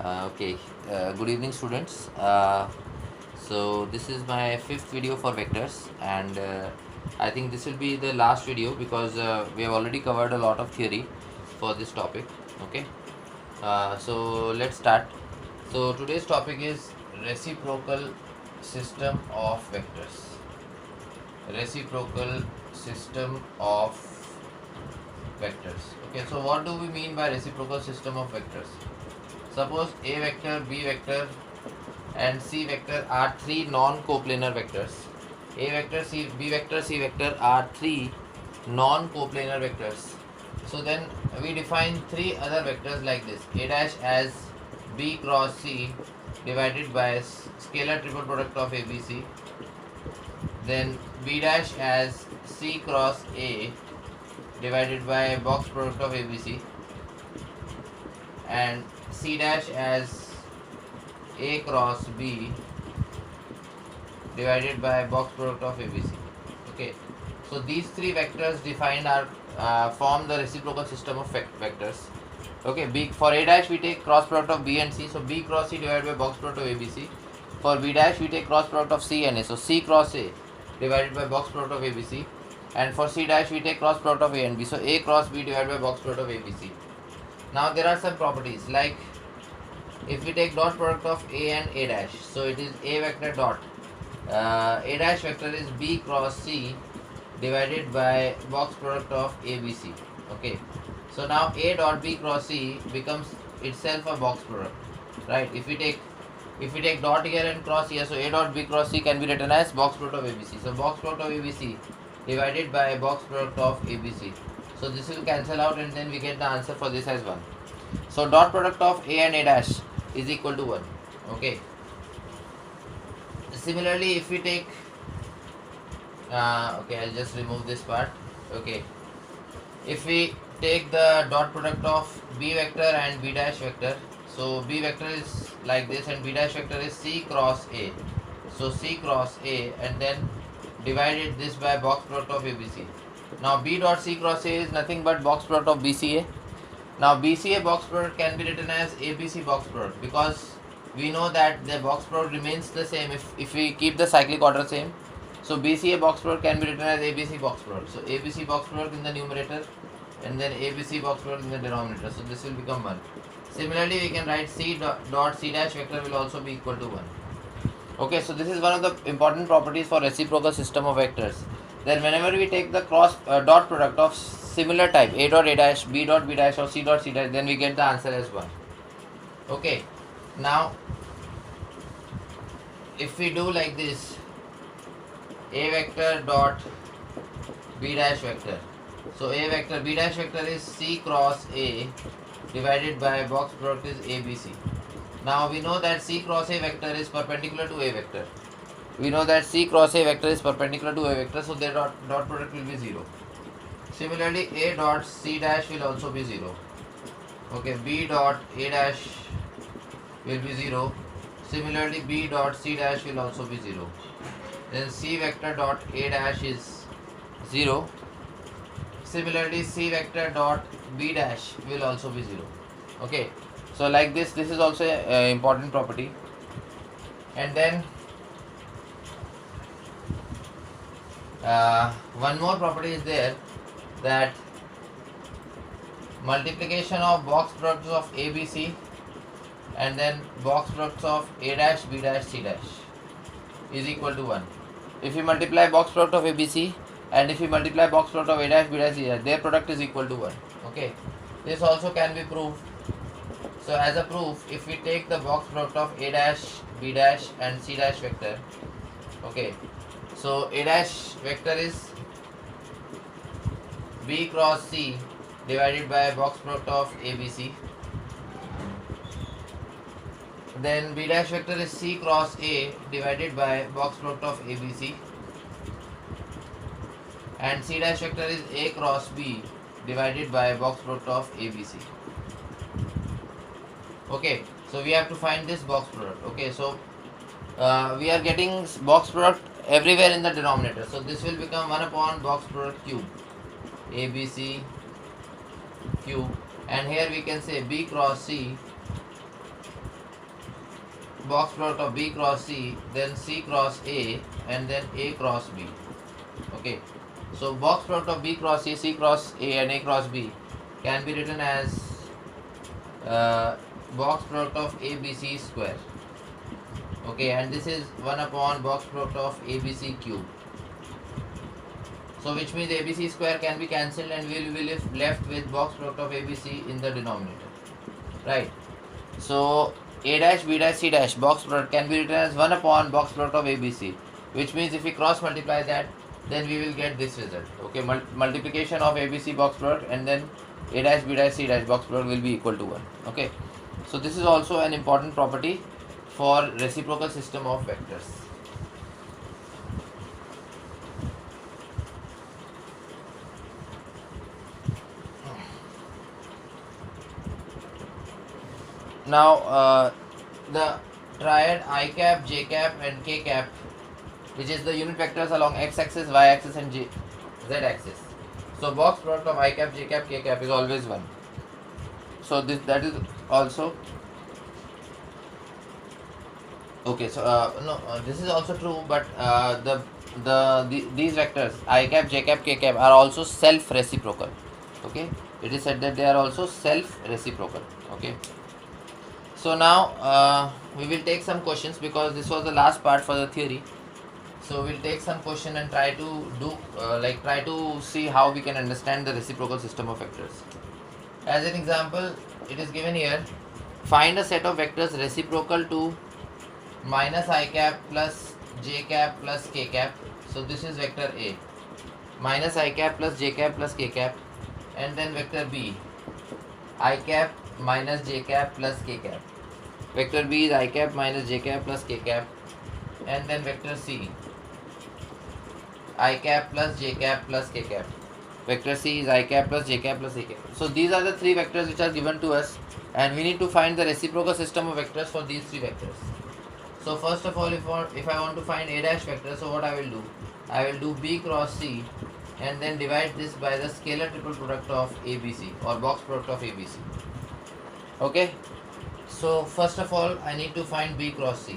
Good evening, students. So this is my fifth video for vectors, and I think this will be the last video because we have already covered a lot of theory for this topic. Okay, so let's start. So today's topic is reciprocal system of vectors. Reciprocal system of vectors. Okay, so what do we mean by reciprocal system of vectors? Suppose A vector, B vector and C vector are three non-coplanar vectors. A vector, C, B vector, C vector are three non-coplanar vectors. So then we define three other vectors like this. A dash as B cross C divided by scalar triple product of ABC. Then B dash as C cross A divided by box product of ABC. And C dash as A cross B divided by box product of ABC. Okay, so these three vectors defined are form the reciprocal system of vectors. Okay, B, for A dash we take cross product of B and C, so B cross C divided by box product of ABC. For B dash we take cross product of C and A, so C cross A divided by box product of ABC. And for C dash we take cross product of A and B, so A cross B divided by box product of ABC. Now there are some properties, like if we take dot product of A and A dash, so it is A vector dot A dash vector is B cross C divided by box product of ABC. Okay, so now A dot B cross C becomes itself a box product, right? If we take dot here and cross here, so A dot B cross C can be written as box product of ABC. So box product of ABC divided by box product of ABC. So this will cancel out and then we get the answer for this as 1. So dot product of A and A dash is equal to 1. Okay. Similarly, if we take okay, I'll just remove this part. Okay, if we take the dot product of B vector and B dash vector, so B vector is like this and B dash vector is C cross A, so C cross A, and then divided this by box product of ABC. Now B dot C cross A is nothing but box product of BCA. Now BCA box product can be written as ABC box product, because we know that the box product remains the same if we keep the cyclic order same. So BCA box product can be written as ABC box product. So ABC box product in the numerator and then ABC box product in the denominator. So this will become 1. Similarly, we can write C dot C dash vector will also be equal to 1. Okay, so this is one of the important properties for reciprocal system of vectors. Then whenever we take the cross dot product of similar type A dot A dash, B dot B dash or C dot C dash, then we get the answer as 1. Okay, now if we do like this, A vector dot B dash vector, so A vector B dash vector is C cross A divided by box product is ABC. Now we know that C cross A vector is perpendicular to A vector. We know that C cross A vector is perpendicular to A vector, so their dot product will be 0. Similarly, A dot C dash will also be 0. Okay, B dot A dash will be 0. Similarly, B dot C dash will also be 0. Then C vector dot A dash is 0. Similarly, C vector dot B dash will also be 0. Okay, so like this is also an important property. And then one more property is there, that multiplication of box products of ABC and then box products of A dash, B dash, C dash is equal to 1. If you multiply box product of ABC and if you multiply box product of A dash, B dash, C dash, their product is equal to 1. Okay, this also can be proved. So as a proof, if we take the box product of A dash, B dash and C dash vector, okay, so A dash vector is B cross C divided by box product of ABC. Then B dash vector is C cross A divided by box product of ABC. And C dash vector is A cross B divided by box product of ABC. Okay, so we have to find this box product. Okay, so we are getting box product everywhere in the denominator. So this will become 1 upon box product cube, ABC cube, and here we can say B cross C box product of B cross C, then C cross A, and then A cross B. Okay, so box product of B cross C cross A, and A cross B can be written as box product of ABC square. Okay, and this is 1 upon box product of ABC cube. So which means ABC square can be cancelled and we will be left with box product of ABC in the denominator. Right. So A dash B dash C dash box product can be written as 1 upon box product of ABC, which means if we cross multiply that, then we will get this result. Okay, multiplication of ABC box product and then A dash B dash C dash box product will be equal to 1. Okay, so this is also an important property for reciprocal system of vectors. Now the triad I cap, J cap and K cap, which is the unit vectors along x axis, y axis and z axis. So box product of I cap, J cap, K cap is always 1. So that is also okay. So this is also true, but these vectors I cap, J cap, K cap are also self reciprocal. Okay, it is said that they are also self reciprocal. Okay. So now we will take some questions because this was the last part for the theory. So we'll take some question and try to do try to see how we can understand the reciprocal system of vectors. As an example, it is given here: find a set of vectors reciprocal to minus I cap plus J cap plus K cap. So this is vector A, minus I cap plus J cap plus K cap, and then vector B, I cap minus J cap plus K cap. Vector B is I cap minus J cap plus K cap, and then vector C, I cap plus J cap plus K cap. Vector C is I cap plus J cap plus A cap. So these are the three vectors which are given to us, and we need to find the reciprocal system of vectors for these three vectors. So first of all, if I want to find A dash vector, so what I will do? I will do B cross C and then divide this by the scalar triple product of ABC or box product of ABC. Okay. So first of all, I need to find B cross C.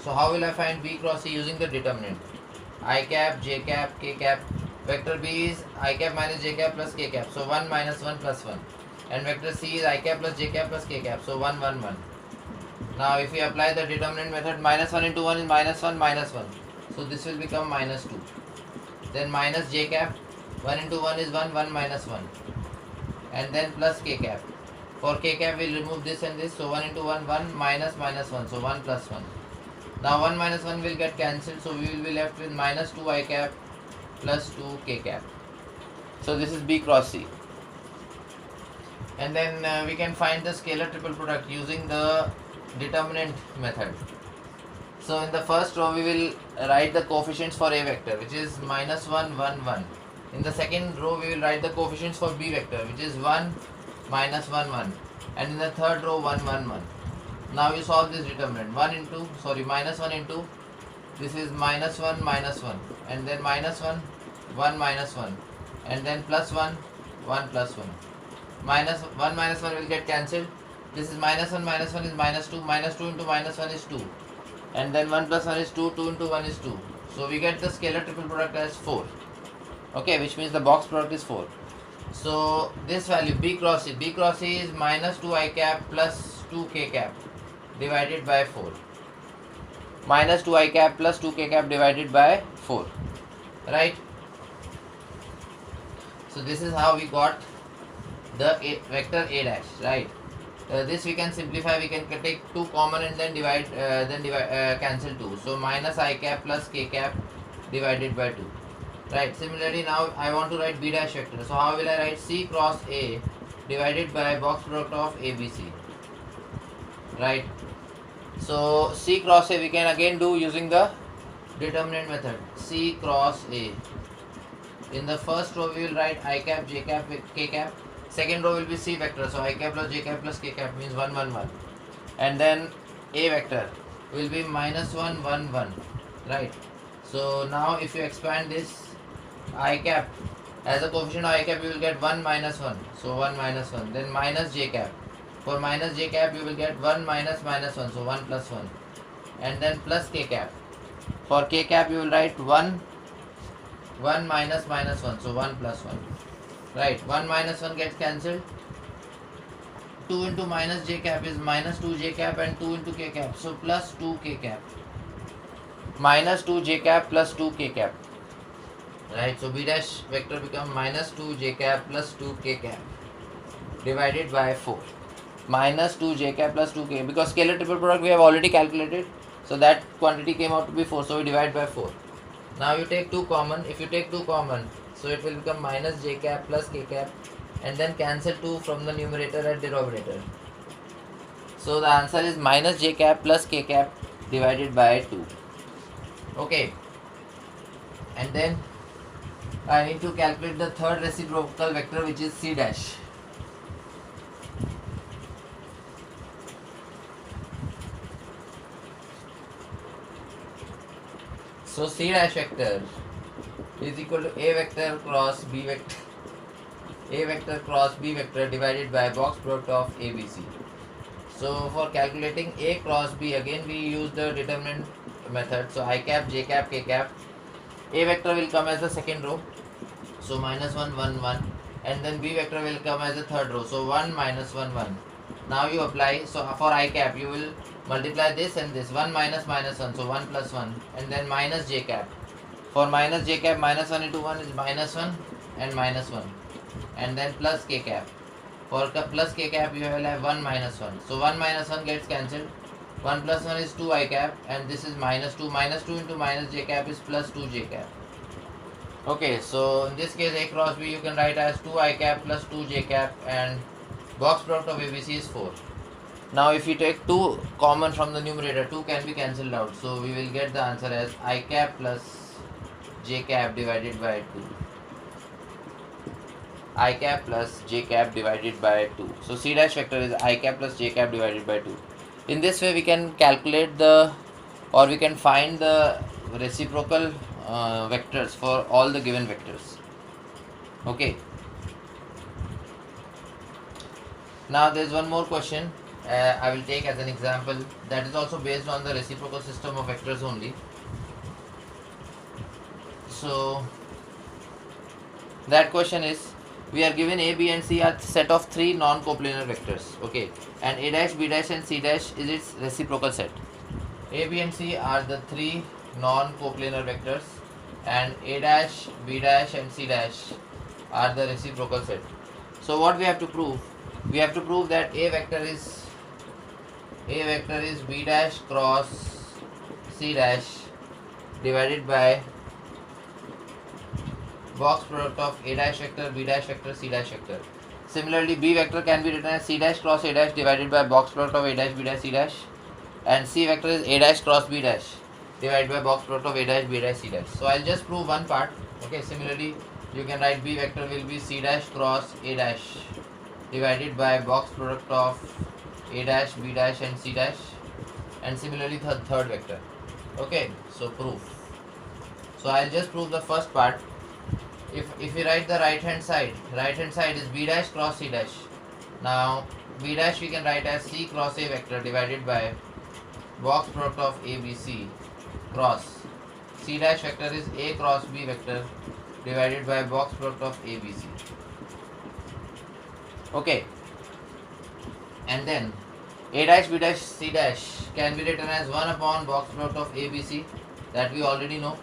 So how will I find B cross C? Using the determinant I cap, J cap, K cap. Vector B is I cap minus J cap plus K cap. So 1 minus 1 plus 1. And vector C is I cap plus J cap plus K cap. So 1 1 1. Now if we apply the determinant method, minus 1 into 1 is minus 1 minus 1. So this will become minus 2. Then minus J cap, 1 into 1 is 1, 1 minus 1. And then plus K cap. For K cap we will remove this and this. So 1 into 1, 1 minus minus 1. So 1 plus 1. Now 1 minus 1 will get cancelled. So we will be left with minus 2 I cap plus 2 K cap. So this is B cross C. And then we can find the scalar triple product using the determinant method. So in the first row we will write the coefficients for A vector, which is minus 1 1 1. In the second row we will write the coefficients for B vector, which is 1 minus 1 1. And in the third row 1 1 1. Now you solve this determinant. Minus 1 into, this is minus 1 minus 1, and then minus 1 1 minus 1, and then plus 1 1 plus 1. Minus 1 minus 1 will get cancelled. This is minus 1 is minus 2. Minus 2 into minus 1 is 2. And then 1 plus 1 is 2. 2 into 1 is 2. So we get the scalar triple product as 4. Okay, which means the box product is 4. So this value B cross C. B cross C is minus 2 I cap plus 2 K cap divided by 4. Minus 2 I cap plus 2 K cap divided by 4. Right? So this is how we got the vector A dash. Right? This we can simplify. We can take 2 common and then cancel 2. So minus I cap plus K cap divided by 2. Right. Similarly, now I want to write B dash vector. So how will I write? C cross A divided by box product of ABC. Right. So C cross A we can again do using the determinant method. C cross A. In the first row we will write I cap, J cap, K cap. Second row will be C vector. So I cap plus J cap plus K cap means 1 1 1. And then A vector will be minus 1 1 1. Right. So now if you expand this I cap as a coefficient of I cap, you will get 1 minus 1. So 1 minus 1. Then minus J cap. For minus J cap you will get 1 minus minus 1. So 1 plus 1. and then plus k cap. For k cap you will write 1 minus minus 1, so 1 plus 1. Right, 1 minus 1 gets cancelled. 2 into minus j cap is minus 2 j cap, and 2 into k cap, so plus 2 k cap. Minus 2 j cap plus 2 k cap. Right, so b dash vector become minus 2 j cap plus 2 k cap divided by 4. Minus 2 j cap plus 2 k, because scalar triple product we have already calculated, so that quantity came out to be 4, so we divide by 4. Now you take 2 common. If you take 2 common, so it will become minus j cap plus k cap, and then cancel 2 from the numerator and denominator. So the answer is minus j cap plus k cap divided by 2. Okay, and then I need to calculate the third reciprocal vector, which is c dash. So c dash vector is equal to a vector cross b vector, a vector cross b vector divided by box product of ABC. So for calculating a cross b, again we use the determinant method. So I cap, j cap, k cap. A vector will come as the second row, so minus 1, 1, 1, and then b vector will come as the third row, so 1, minus 1, 1. Now you apply, so for I cap you will multiply this and this, 1 minus minus 1, so 1 plus 1, and then minus j cap. For minus j cap, minus 1 into 1 is minus 1 and minus 1, and then plus k cap. For plus k cap you will have 1 minus 1, so 1 minus 1 gets cancelled. 1 plus 1 is 2 I cap, and this is minus 2. Minus 2 into minus j cap is plus 2 j cap. Okay, so in this case a cross b you can write as 2 I cap plus 2 j cap, and box product of ABC is 4. Now if you take 2 common from the numerator, 2 can be cancelled out, so we will get the answer as I cap plus j cap divided by 2. I cap plus j cap divided by 2. So c dash vector is I cap plus j cap divided by 2. In this way we can calculate or we can find the reciprocal vectors for all the given vectors. Okay. Now there is one more question I will take as an example, that is also based on the reciprocal system of vectors only. So that question is, we are given a, b and c are set of 3 non-coplanar vectors, okay, and a dash, b dash and c dash is its reciprocal set. A, b and c are the 3 non-coplanar vectors, and a dash, b dash and c dash are the reciprocal set. So what we have to prove? We have to prove that a vector is b dash cross c dash divided by box product of a dash vector, b dash vector, c dash vector. Similarly, b vector can be written as c dash cross a dash divided by box product of a dash, b dash, c dash, and c vector is a dash cross b dash divided by box product of a dash, b dash, c dash. So I'll just prove one part. Okay, similarly you can write b vector will be c dash cross a dash divided by box product of a dash, b dash and c dash, and similarly the third vector. Okay, so proof. So I'll just prove the first part. If we write the right hand side is b dash cross c dash. Now b dash we can write as c cross a vector divided by box product of a, b, c cross c dash vector is a cross b vector divided by box product of a, b, c. Okay, and then a dash, b dash, c dash can be written as 1 upon box product of a, b, c, that we already know,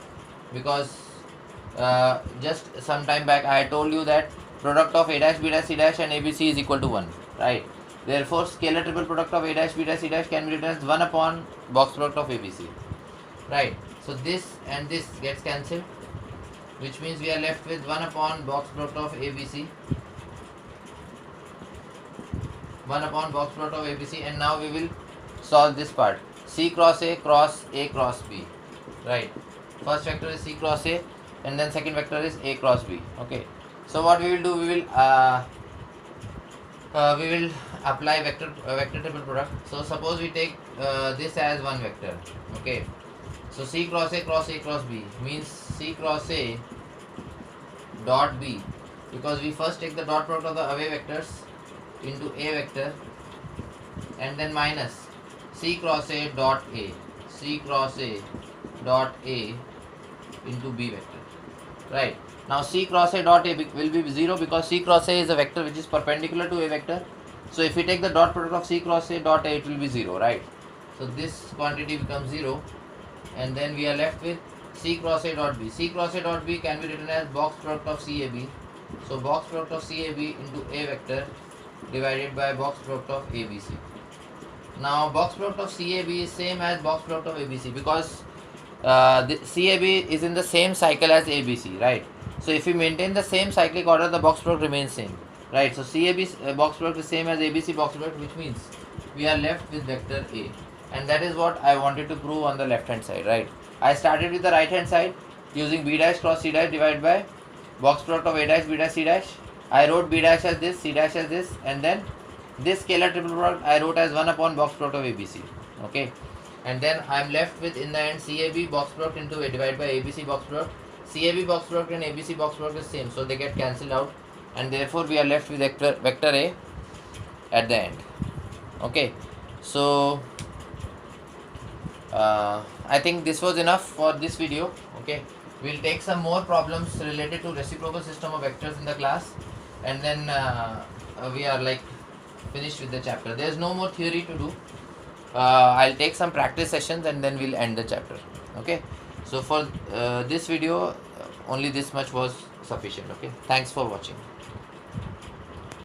because just some time back I told you that product of a dash, b dash, c dash and ABC is equal to 1, right? Therefore scalar triple product of a dash, b dash, c dash can be written as 1 upon box product of ABC, right? So this and this gets cancelled, which means we are left with 1 upon box product of ABC, 1 upon box product of ABC, and now we will solve this part. C cross A cross B, right? First vector is C cross A, and then second vector is A cross B. Okay, so what we will do, we will apply vector triple product. So suppose we take this as one vector. Okay, so C cross A cross B means C cross A dot B, because we first take the dot product of the away vectors into A vector, and then minus C cross A dot A. C cross A dot A into B vector. Right. Now C cross A dot A will be 0 because C cross A is a vector which is perpendicular to A vector. So if we take the dot product of C cross A dot A, it will be 0, right? So this quantity becomes 0, and then we are left with C cross A dot B. C cross A dot B can be written as box product of CAB. So box product of CAB into A vector divided by box product of ABC. Now box product of CAB is same as box product of ABC because the CAB is in the same cycle as ABC, right? So if we maintain the same cyclic order, the box product remains same, right? So CAB box product is same as ABC box product, which means we are left with vector A, and that is what I wanted to prove on the left hand side, right? I started with the right hand side using B dash cross C dash divided by box product of A dash B dash C dash. I wrote B dash as this, C dash as this, and then this scalar triple product I wrote as 1 upon box product of ABC. Okay, and then I am left with in the end CAB box product into A divided by ABC box product. CAB box product and ABC box product is same, so they get cancelled out, and therefore we are left with vector A at the end. Okay, so I think this was enough for this video. Okay, we'll take some more problems related to reciprocal system of vectors in the class, and then we are like finished with the chapter. There's no more theory to do. I'll take some practice sessions and then we'll end the chapter. Okay, so for this video only this much was sufficient. Okay, thanks for watching.